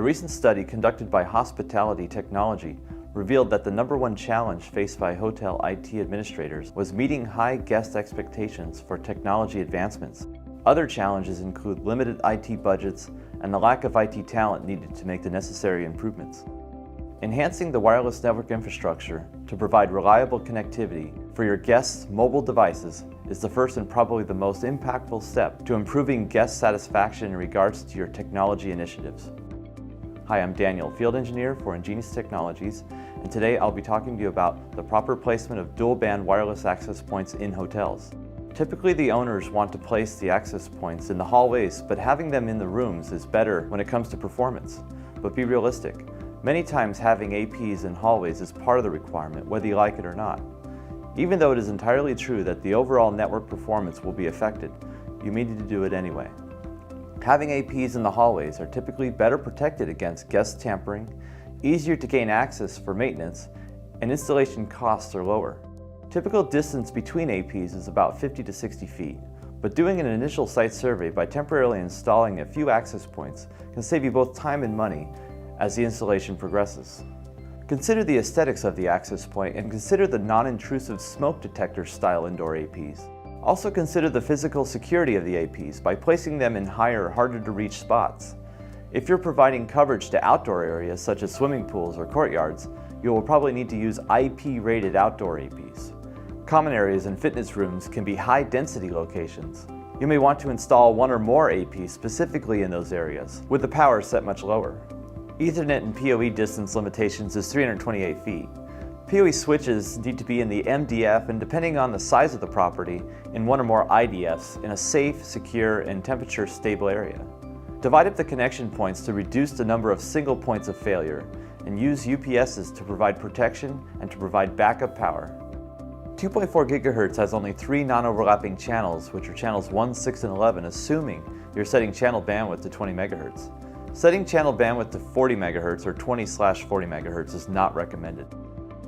A recent study conducted by Hospitality Technology revealed that the #1 challenge faced by hotel IT administrators was meeting high guest expectations for technology advancements. Other challenges include limited IT budgets and the lack of IT talent needed to make the necessary improvements. Enhancing the wireless network infrastructure to provide reliable connectivity for your guests' mobile devices is the first and probably the most impactful step to improving guest satisfaction in regards to your technology initiatives. Hi, I'm Daniel, Field Engineer for EnGenius Technologies, and today I'll be talking to you about the proper placement of dual-band wireless access points in hotels. Typically, the owners want to place the access points in the hallways, but having them in the rooms is better when it comes to performance. But be realistic. Many times having APs in hallways is part of the requirement, whether you like it or not. Even though it is entirely true that the overall network performance will be affected, you may need to do it anyway. Having APs in the hallways are typically better protected against guest tampering, easier to gain access for maintenance, and installation costs are lower. Typical distance between APs is about 50 to 60 feet, but doing an initial site survey by temporarily installing a few access points can save you both time and money as the installation progresses. Consider the aesthetics of the access point and consider the non-intrusive smoke detector style indoor APs. Also consider the physical security of the APs by placing them in higher, harder to reach spots. If you're providing coverage to outdoor areas such as swimming pools or courtyards, you will probably need to use IP-rated outdoor APs. Common areas and fitness rooms can be high-density locations. You may want to install one or more APs specifically in those areas, with the power set much lower. Ethernet and PoE distance limitations is 328 feet. PoE switches need to be in the MDF and, depending on the size of the property, in one or more IDFs in a safe, secure, and temperature-stable area. Divide up the connection points to reduce the number of single points of failure, and use UPSs to provide protection and to provide backup power. 2.4 GHz has only 3 non-overlapping channels, which are channels 1, 6, and 11, assuming you're setting channel bandwidth to 20 MHz. Setting channel bandwidth to 40 MHz or 20/40 MHz is not recommended.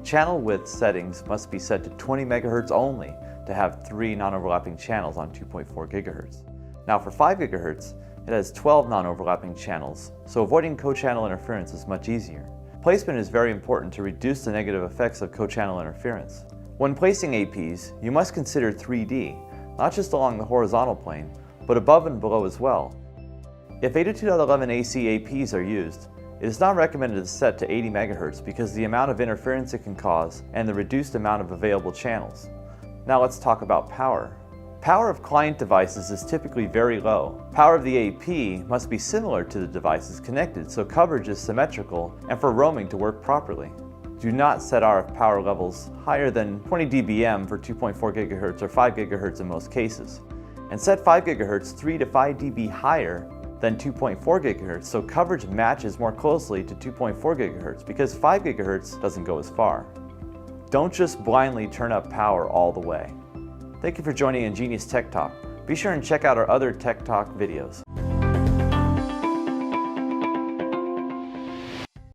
Channel width settings must be set to 20 MHz only to have 3 non-overlapping channels on 2.4 GHz. Now for 5 GHz, it has 12 non-overlapping channels, so avoiding co-channel interference is much easier. Placement is very important to reduce the negative effects of co-channel interference. When placing APs, you must consider 3D, not just along the horizontal plane, but above and below as well. If 802.11 AC APs are used, it is not recommended to set to 80 MHz because of the amount of interference it can cause and the reduced amount of available channels. Now let's talk about power. Power of client devices is typically very low. Power of the AP must be similar to the devices connected so coverage is symmetrical and for roaming to work properly. Do not set RF power levels higher than 20 dBm for 2.4 GHz or 5 GHz in most cases. And set 5 GHz 3 to 5 dB higher than 2.4 GHz, so coverage matches more closely to 2.4 GHz because 5 GHz doesn't go as far. Don't just blindly turn up power all the way. Thank you for joining EnGenius Tech Talk. Be sure and check out our other Tech Talk videos.